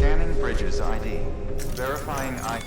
Scanning Bridges ID. Verifying I.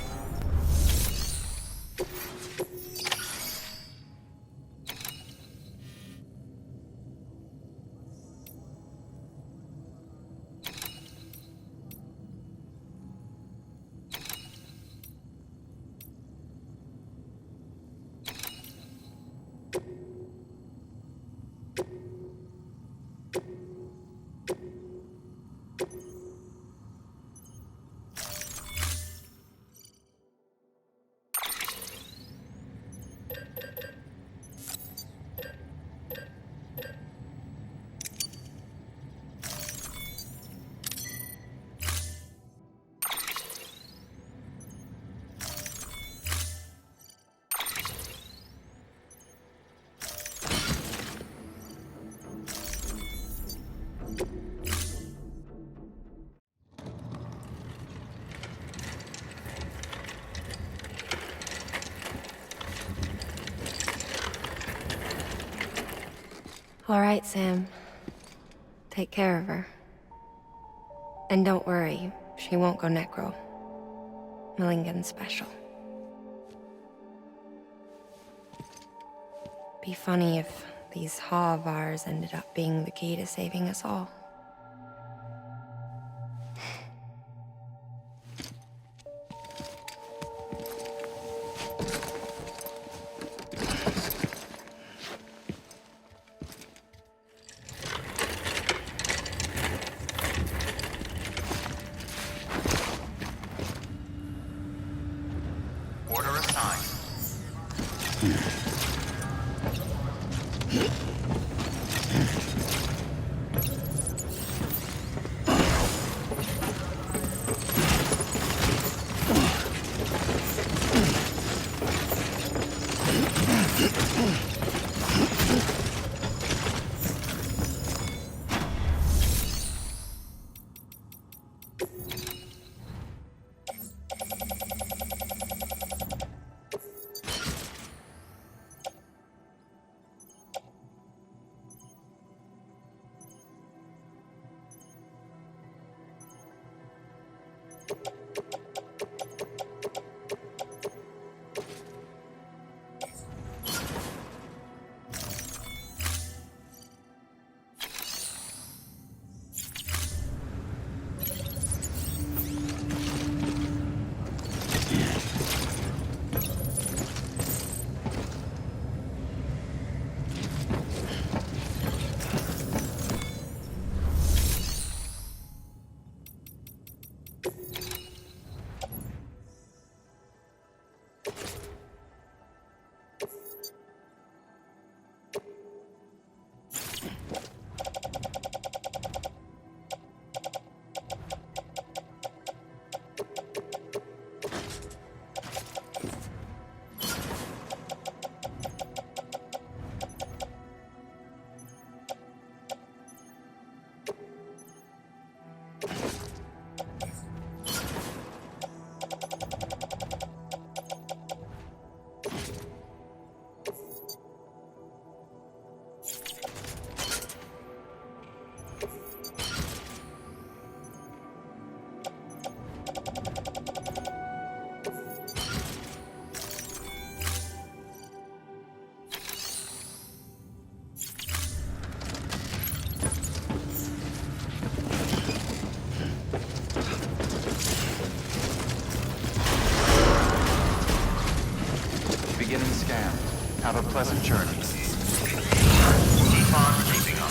All right, Sam. Take care of her. And don't worry, she won't go necro. Millingen's special. Be funny if these Ha of ours ended up being the key to saving us all. Order assigned. Beginning scan. Have a pleasant journey. Keep on keeping on.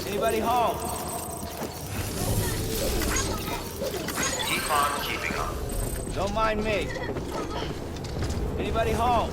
Anybody home? Keep on keeping on. Don't mind me. Anybody home?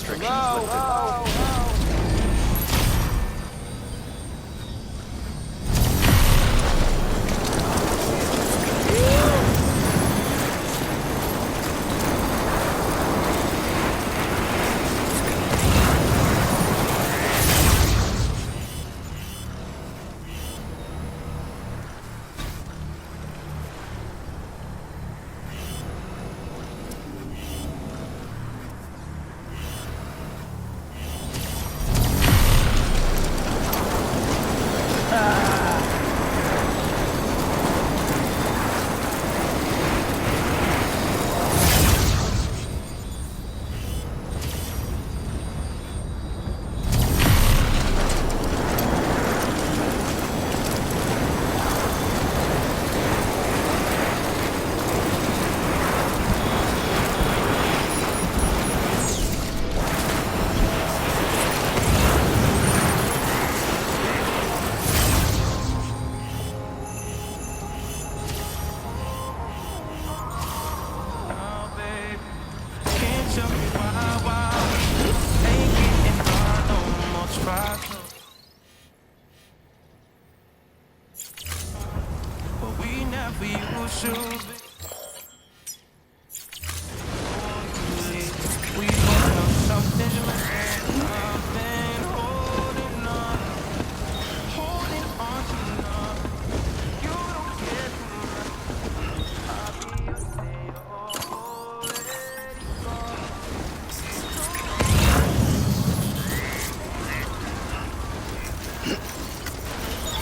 restrictions Go, lifted. go, go.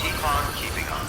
Keep on keeping on.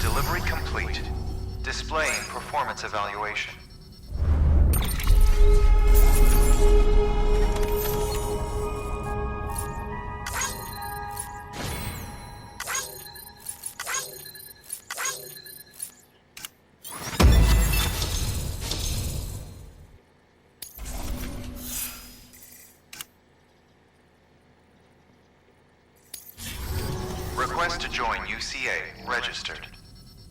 Delivery complete. Displaying performance evaluation. Request to join UCA registered.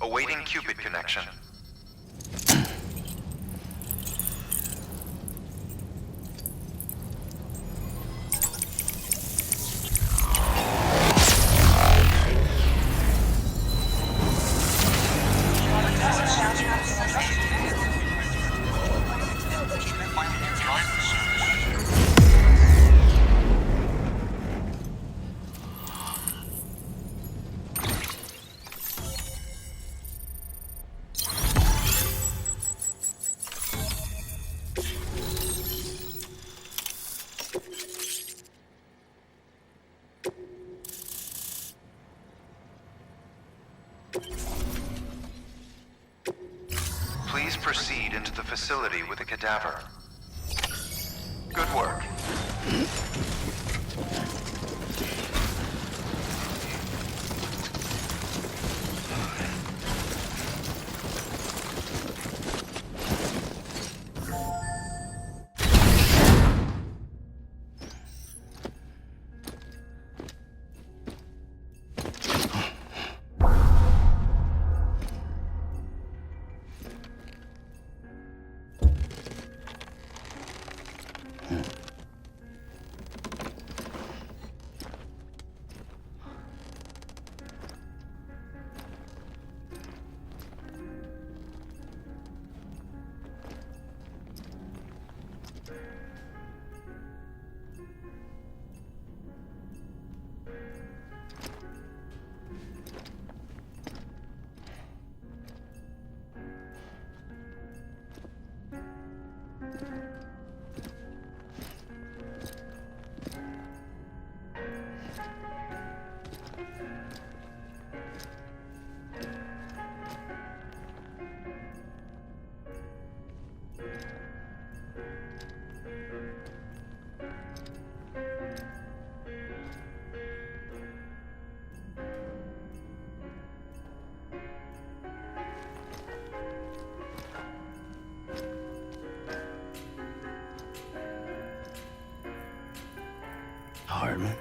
Awaiting Cupid connection. facility with a cadaver. Good work. Hartman.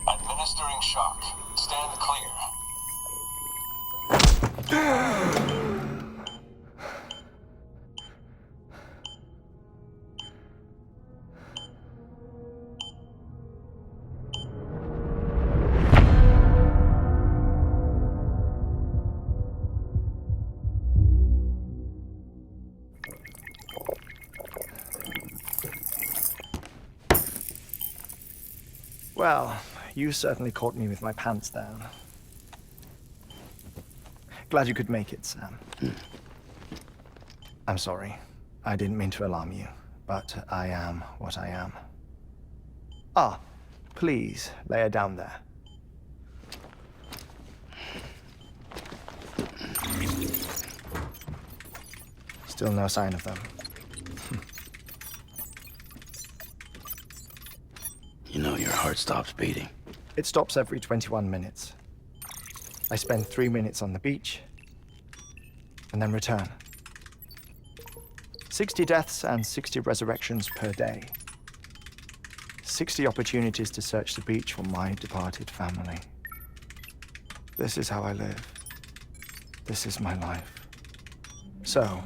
Administering shock. Stand clear. Well, you certainly caught me with my pants down. Glad you could make it, Sam. I'm sorry. I didn't mean to alarm you, but I am what I am. Ah, please, lay her down there. Still no sign of them. You know your heart stops beating. It stops every 21 minutes. I spend 3 minutes on the beach, and then return. 60 deaths and 60 resurrections per day. 60 opportunities to search the beach for my departed family. This is how I live. This is my life. So,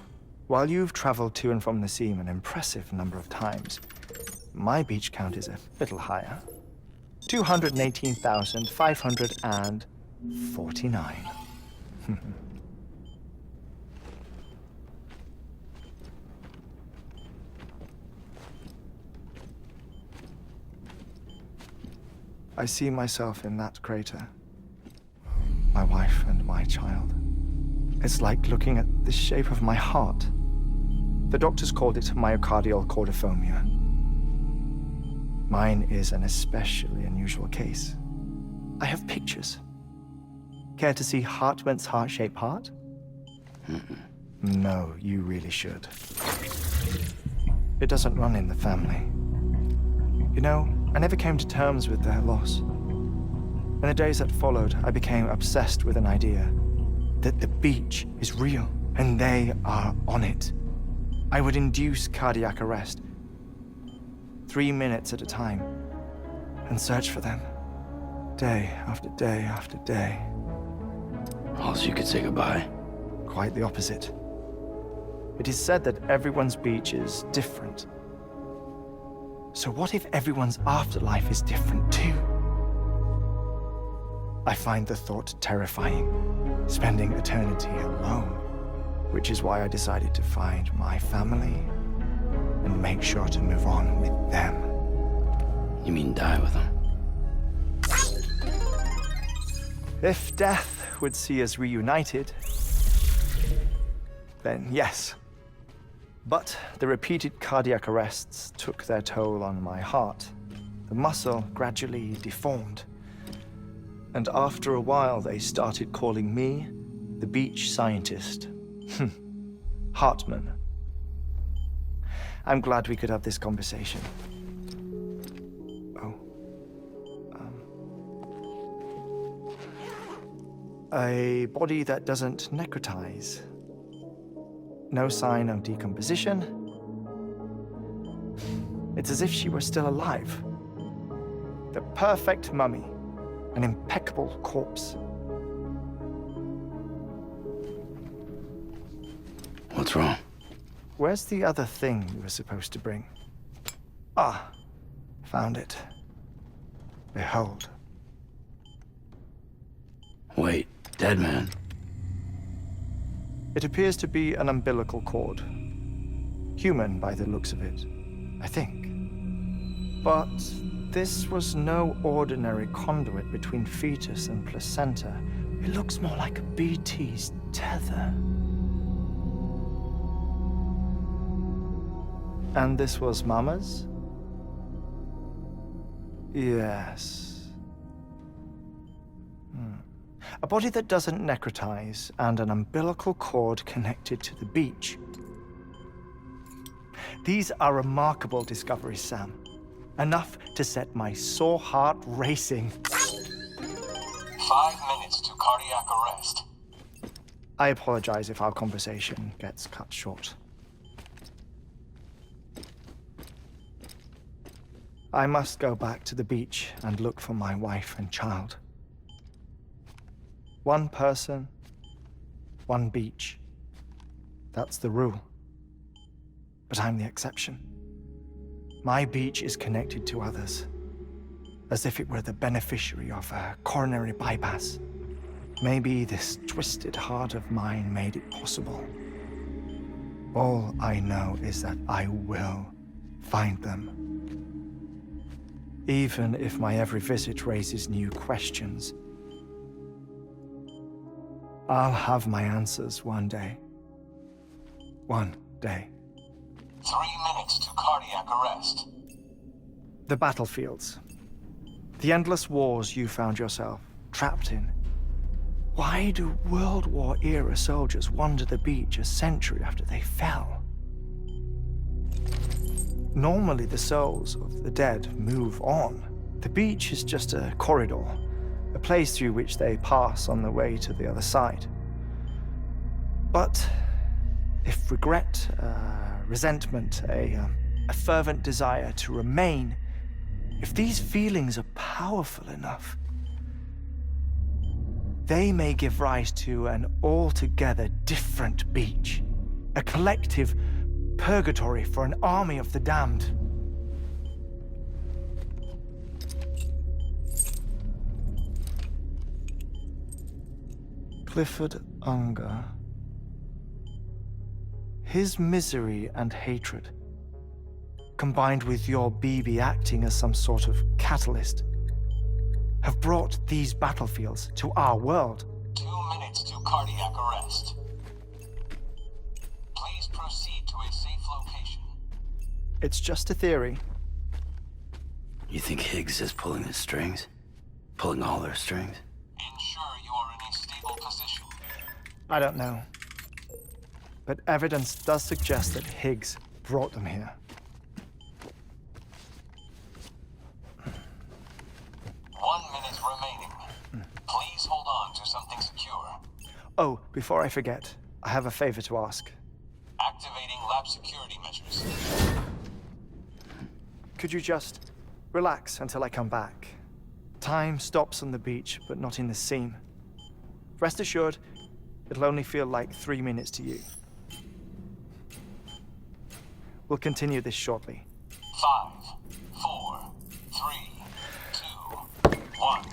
while you've traveled to and from the sea an impressive number of times, my beach count is a little higher. 218,549. I see myself in that crater. My wife and my child. It's like looking at the shape of my heart. The doctors called it myocardial cordiformia. Mine is an especially unusual case. I have pictures. Care to see Hartman's heart-shaped heart? No, you really should. It doesn't run in the family. You know, I never came to terms with their loss. In the days that followed, I became obsessed with an idea that the beach is real and they are on it. I would induce cardiac arrest, 3 minutes at a time, and search for them, day after day after day. Also, you could say goodbye. Quite the opposite. It is said that everyone's beach is different. So what if everyone's afterlife is different too? I find the thought terrifying, spending eternity alone, which is why I decided to find my family and make sure to move on with them. You mean die with them? If death would see us reunited, then yes. But the repeated cardiac arrests took their toll on my heart. The muscle gradually deformed. And after a while, they started calling me the beach scientist. Hartman. I'm glad we could have this conversation. Oh. A body that doesn't necrotize. No sign of decomposition. It's as if she were still alive. The perfect mummy. An impeccable corpse. What's wrong? Where's the other thing you were supposed to bring? Ah, found it. Behold. Wait, dead man. It appears to be an umbilical cord. Human by the looks of it, I think. But this was no ordinary conduit between fetus and placenta. It looks more like a BT's tether. And this was Mama's? Yes. A body that doesn't necrotize and an umbilical cord connected to the beach. These are remarkable discoveries, Sam. Enough to set my sore heart racing. 5 minutes to cardiac arrest. I apologize if our conversation gets cut short. I must go back to the beach and look for my wife and child. One person, one beach. That's the rule. But I'm the exception. My beach is connected to others, as if it were the beneficiary of a coronary bypass. Maybe this twisted heart of mine made it possible. All I know is that I will find them. Even if my every visit raises new questions, I'll have my answers one day. One day. 3 minutes to cardiac arrest. The battlefields. The endless wars you found yourself trapped in. Why do World War-era soldiers wander the beach a century after they fell? Normally, the souls of the dead move on. The beach is just a corridor, a place through which they pass on the way to the other side. But if regret, resentment, a fervent desire to remain, if these feelings are powerful enough, they may give rise to an altogether different beach, a collective purgatory for an army of the damned. Clifford Unger. His misery and hatred, combined with your BB acting as some sort of catalyst, have brought these battlefields to our world. 2 minutes to cardiac arrest. Please proceed to a safe location. It's just a theory. You think Higgs is pulling the strings? Pulling all their strings? Ensure you are in a stable position. I don't know. But evidence does suggest that Higgs brought them here. 1 minute remaining. Please hold on to something secure. Oh, before I forget, I have a favor to ask. Activating lab security measures. Could you just relax until I come back? Time stops on the beach, but not in the scene. Rest assured, it'll only feel like 3 minutes to you. We'll continue this shortly. 5, 4, 3, 2, 1.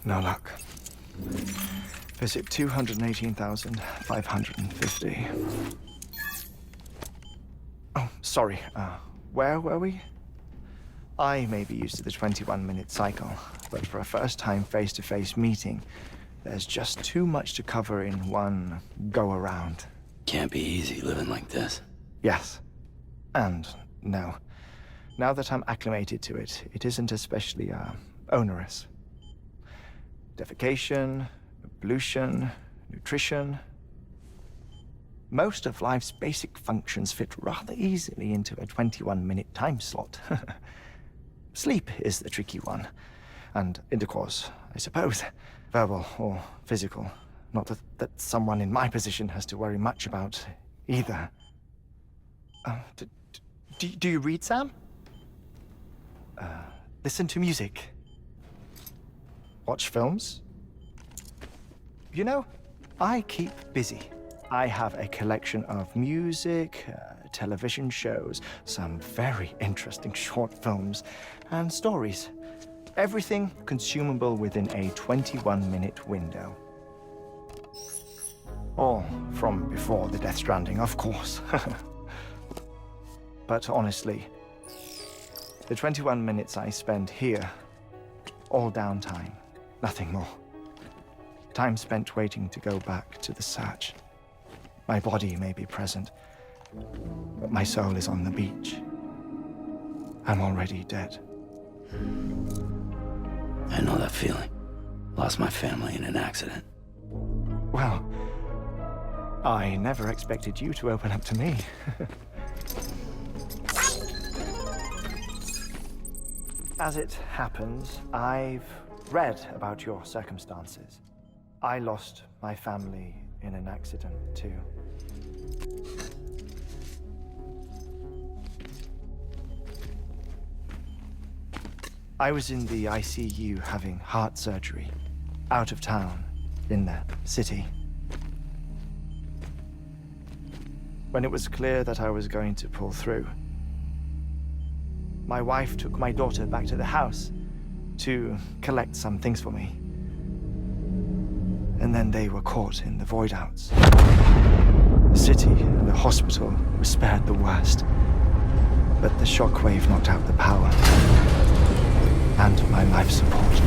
No luck. Visit 218,550. Oh, sorry. Where were we? I may be used to the 21-minute cycle, but for a first-time face-to-face meeting, there's just too much to cover in one go-around. Can't be easy living like this. Yes. And no. Now that I'm acclimated to it, it isn't especially, onerous. Defecation, ablution, nutrition. Most of life's basic functions fit rather easily into a 21-minute time slot. Sleep is the tricky one. And intercourse, I suppose. Verbal or physical. Not that someone in my position has to worry much about either. Do you read, Sam? Listen to music. Watch films. You know, I keep busy. I have a collection of music, television shows, some very interesting short films, and stories. Everything consumable within a 21-minute window. All from before the Death Stranding, of course. But honestly, the 21 minutes I spend here, all downtime, nothing more. Time spent waiting to go back to the search. My body may be present, but my soul is on the beach. I'm already dead. I know that feeling. Lost my family in an accident. Well, I never expected you to open up to me. As it happens, I've read about your circumstances. I lost my family in an accident, too. I was in the ICU having heart surgery, out of town, in the city. When it was clear that I was going to pull through, my wife took my daughter back to the house to collect some things for me. And then they were caught in the void-outs. The city and the hospital were spared the worst, but the shockwave knocked out the power and my life support.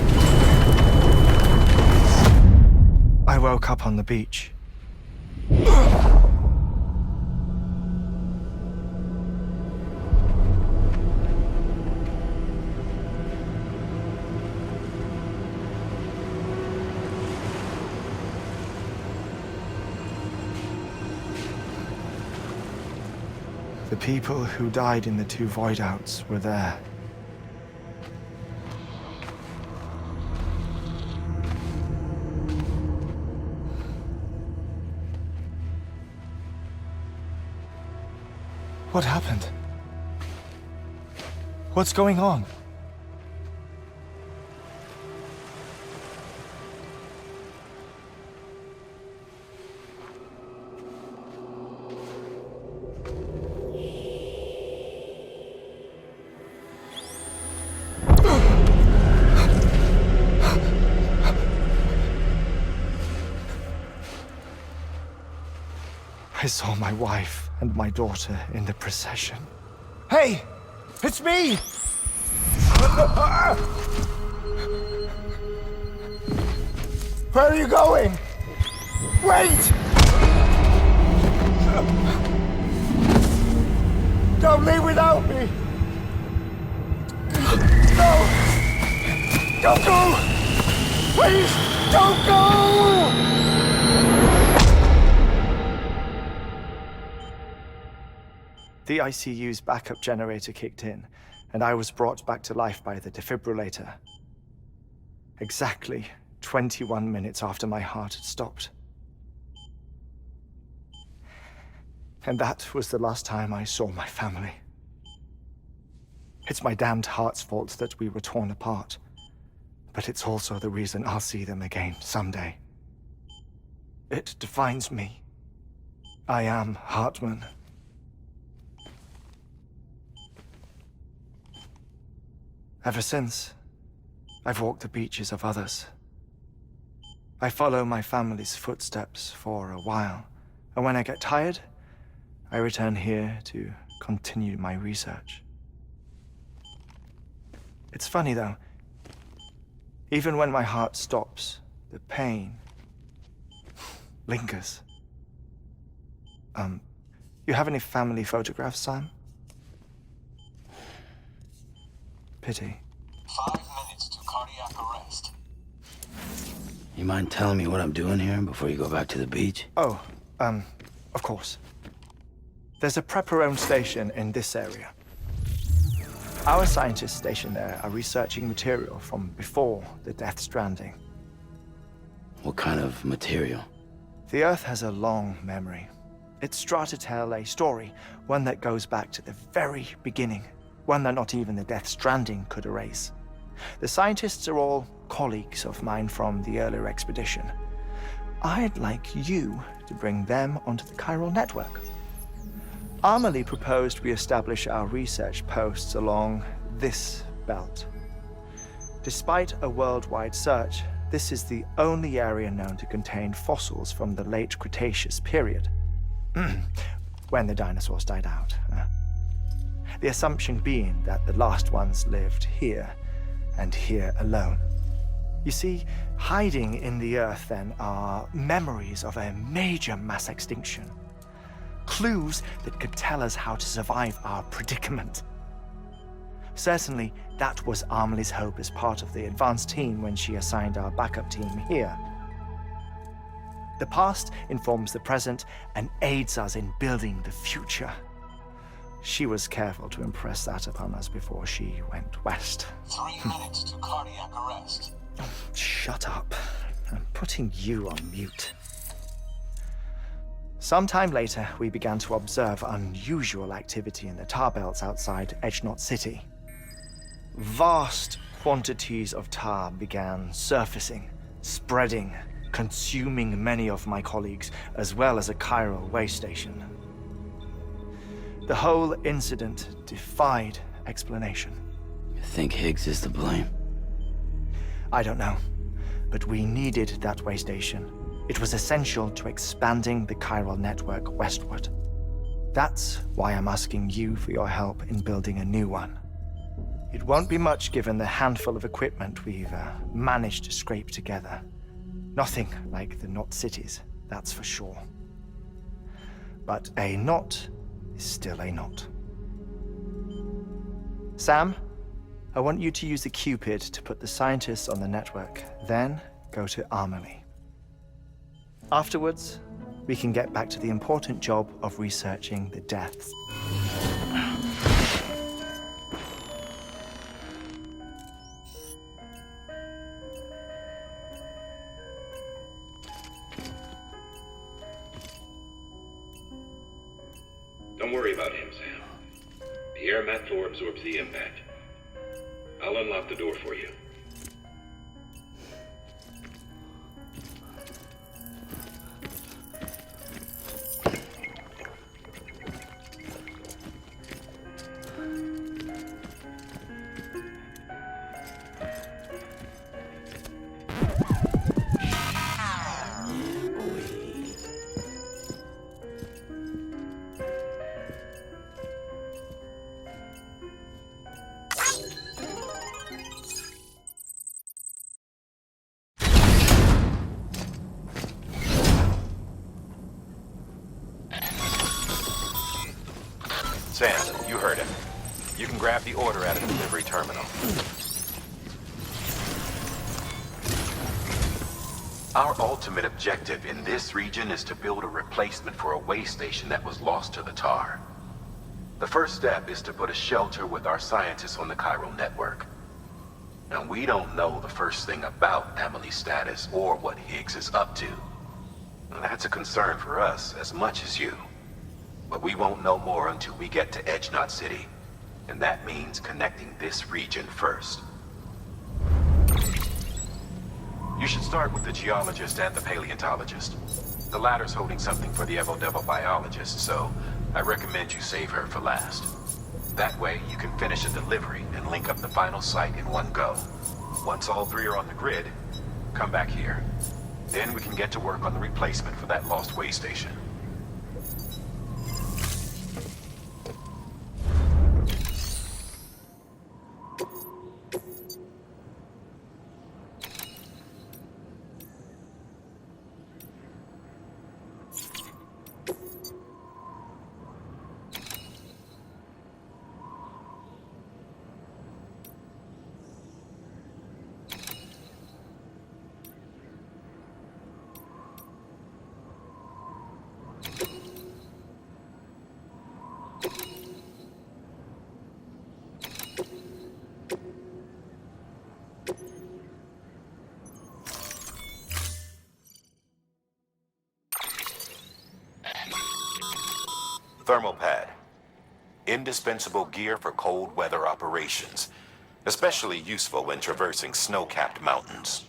I woke up on the beach. The people who died in the two void-outs were there. What happened? What's going on? I saw my wife and my daughter in the procession. Hey! It's me! Where are you going? Wait! Don't leave without me! No! Don't go! Please, don't go! The ICU's backup generator kicked in, and I was brought back to life by the defibrillator. Exactly 21 minutes after my heart had stopped. And that was the last time I saw my family. It's my damned heart's fault that we were torn apart, but it's also the reason I'll see them again someday. It defines me. I am Hartman. Ever since, I've walked the beaches of others, I follow my family's footsteps for a while, and when I get tired, I return here to continue my research. It's funny though, even when my heart stops, the pain lingers. You have any family photographs, Sam? Pity. 5 minutes to cardiac arrest. You mind telling me what I'm doing here before you go back to the beach? Oh, of course. There's a prep-your-own station in this area. Our scientists stationed there are researching material from before the Death Stranding. What kind of material? The Earth has a long memory. It's tried to tell a story, one that goes back to the very beginning, one that not even the Death Stranding could erase. The scientists are all colleagues of mine from the earlier expedition. I'd like you to bring them onto the chiral network. Amelie proposed we establish our research posts along this belt. Despite a worldwide search, this is the only area known to contain fossils from the late Cretaceous period, when the dinosaurs died out. The assumption being that the last ones lived here, and here alone. You see, hiding in the Earth then are memories of a major mass extinction. Clues that could tell us how to survive our predicament. Certainly, that was Amelie's hope as part of the advanced team when she assigned our backup team here. The past informs the present and aids us in building the future. She was careful to impress that upon us before she went west. 3 minutes to cardiac arrest. Shut up. I'm putting you on mute. Sometime later, we began to observe unusual activity in the tar belts outside Edgenot City. Vast quantities of tar began surfacing, spreading, consuming many of my colleagues, as well as a chiral way station. The whole incident defied explanation. You think Higgs is to blame? I don't know, but we needed that way station. It was essential to expanding the chiral network westward. That's why I'm asking you for your help in building a new one. It won't be much given the handful of equipment we've managed to scrape together. Nothing like the knot cities, that's for sure. But a knot is still a knot. Sam, I want you to use the Cupid to put the scientists on the network, then go to Amelie. Afterwards, we can get back to the important job of researching the deaths. Don't worry about him, Sam. The air mat floor absorbs the impact. I'll unlock the door for you. Sam, you heard him. You can grab the order at a delivery terminal. Our ultimate objective in this region is to build a replacement for a way station that was lost to the tar. The first step is to put a shelter with our scientists on the chiral network. Now, we don't know the first thing about Amelie's status or what Higgs is up to. That's a concern for us as much as you. But we won't know more until we get to Edgenot City. And that means connecting this region first. You should start with the geologist and the paleontologist. The latter's holding something for the Evo-Devo biologist, so I recommend you save her for last. That way, you can finish a delivery and link up the final site in one go. Once all three are on the grid, come back here. Then we can get to work on the replacement for that lost way station. Thermal pad. Indispensable gear for cold weather operations, especially useful when traversing snow-capped mountains.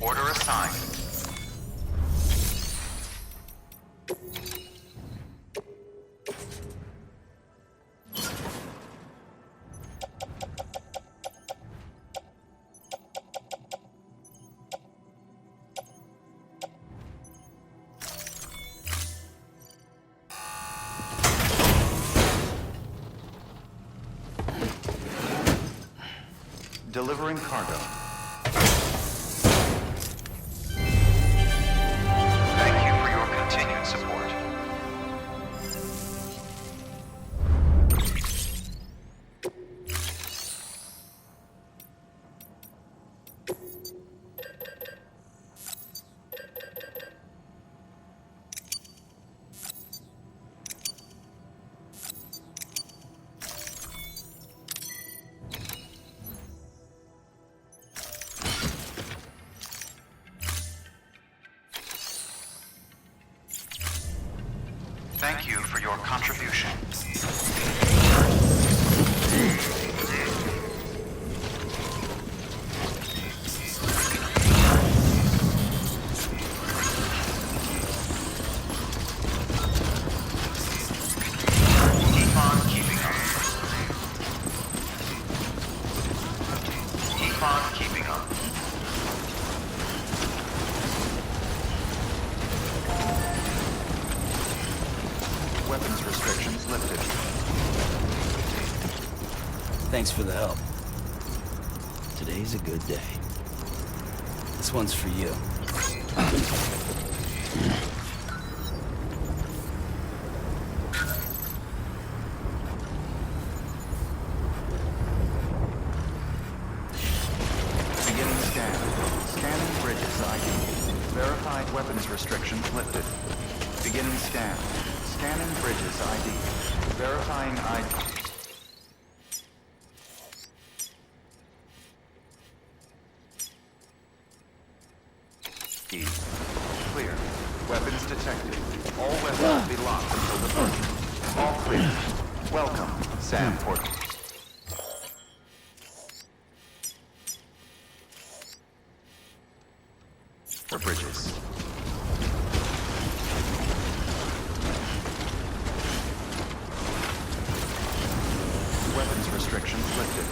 Order assigned. Delivering cargo. Thank you for your continued support. Thank you for your contribution. Keep on keeping up. Keep on keeping up. Weapons restrictions lifted. Thanks for the help. Today's a good day. This one's for you. Beginning scan. Scanning bridges ID. Verified weapons restrictions lifted. Beginning scan. Scanning bridges ID. Verifying ID. Clear. Weapons detected. All weapons be locked until departure. All clear. Welcome, Sam Porter. For bridges. Weapons restrictions lifted.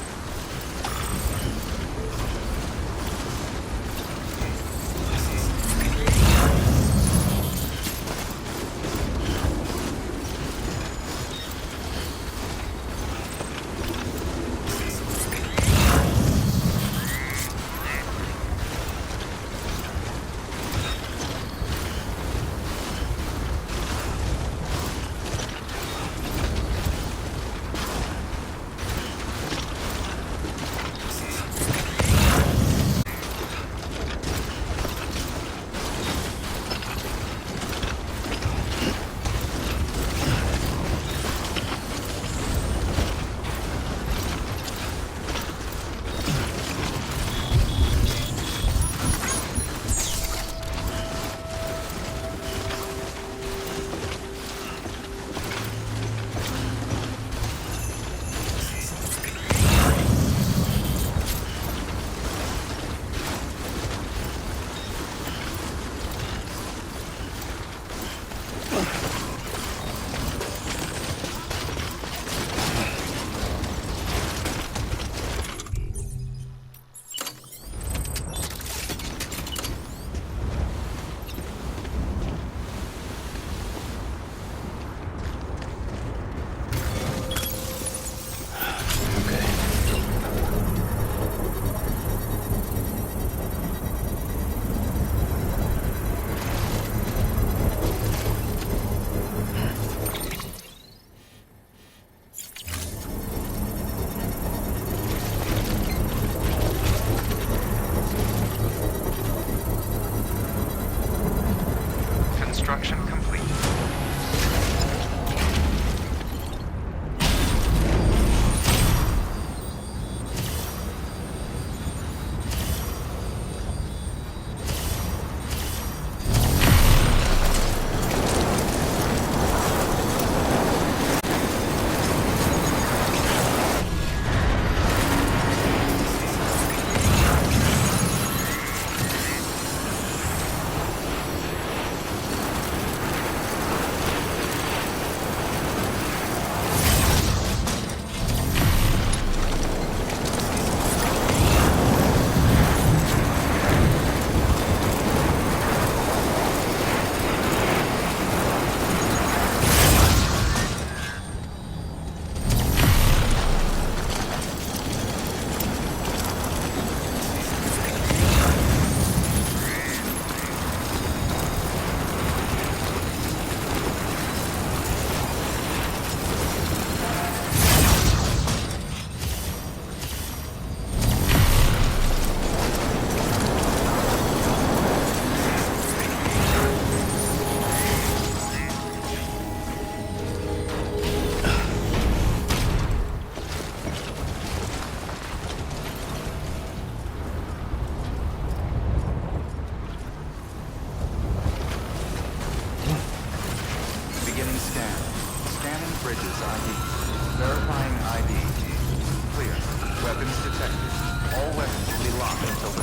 Weapons detected. All weapons will be locked until the...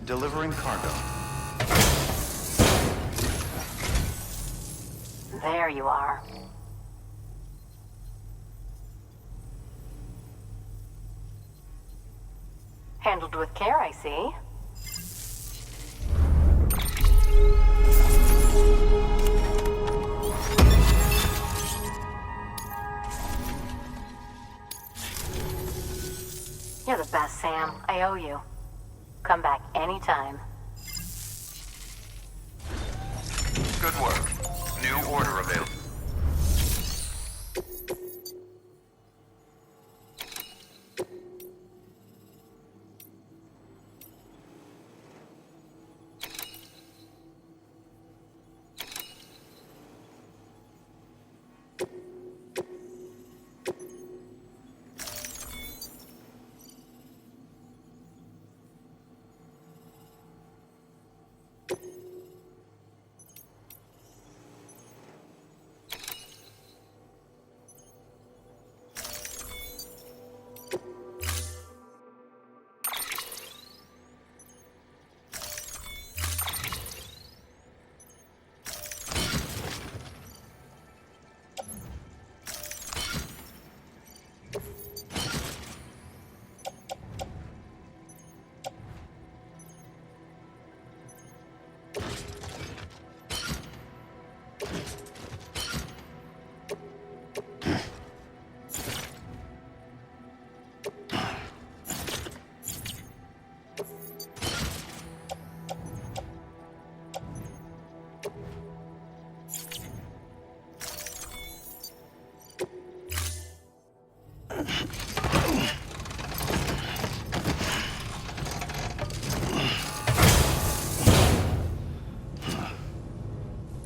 Delivering cargo. There you are. Handled with care, I see. You're the best, Sam. I owe you. Come back anytime. Good work. New order available.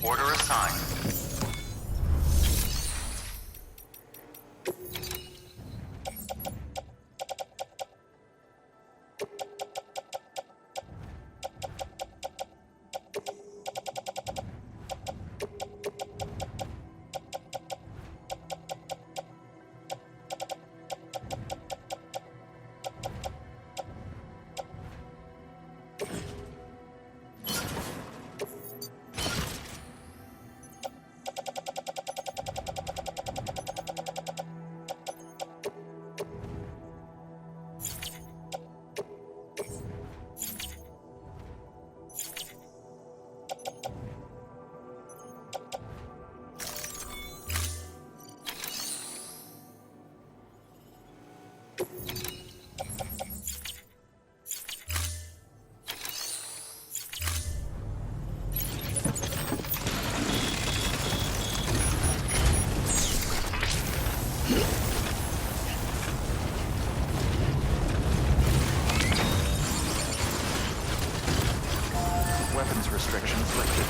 Order assigned. Weapons restrictions lifted.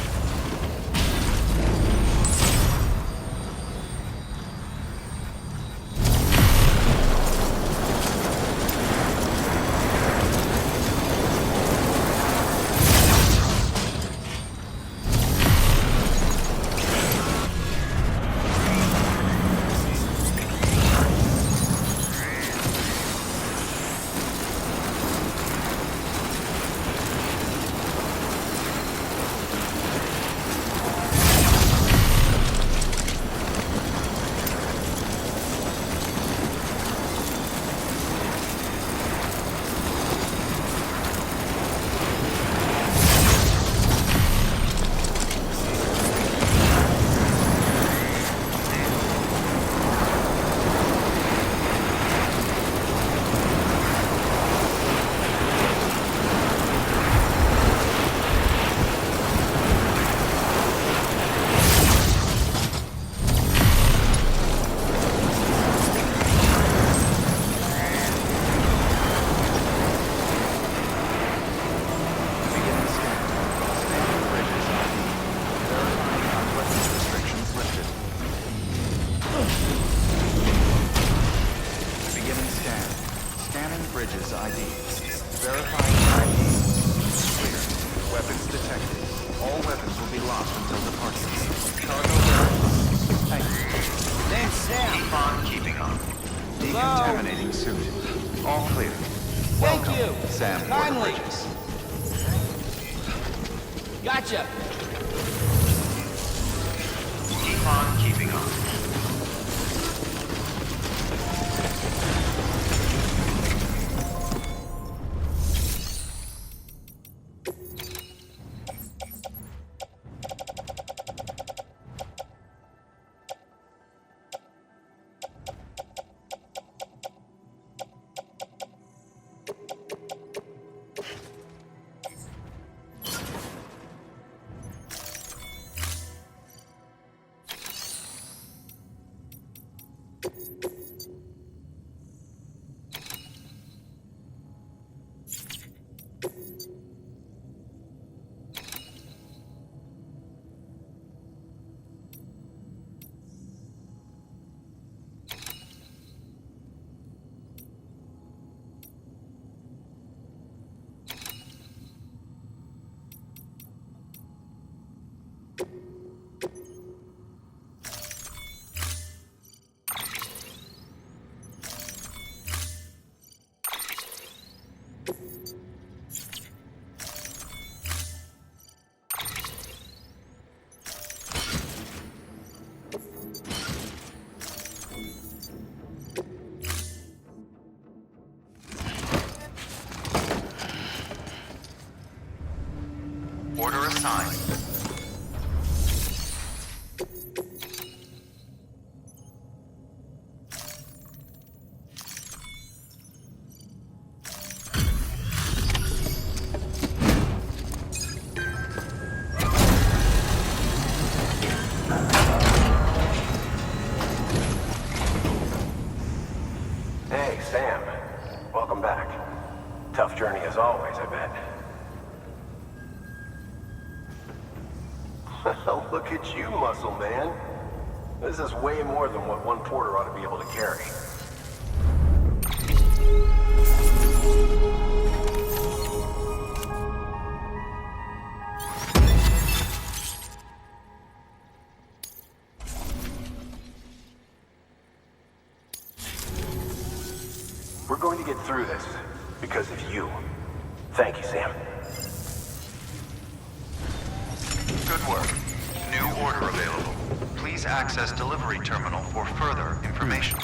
Beginning scan. Scanning bridges ID. Verifying ID. Weapons detected. All weapons will be locked until departure. Cargo verified. Thank you. Name's Sam. Keep on keeping on. Decontaminating suit. All clear. Thank Welcome, you. Sam Kindly. Bridges. Gotcha. Keep on keeping on. Order assigned. Hey, Sam. Welcome back. Tough journey as always, I bet. Look at you, muscle man. This is way more than what one porter ought to be able to carry. We're going to get through this because of you. Thank you, Sam. Good work. New order available. Please access delivery terminal for further information.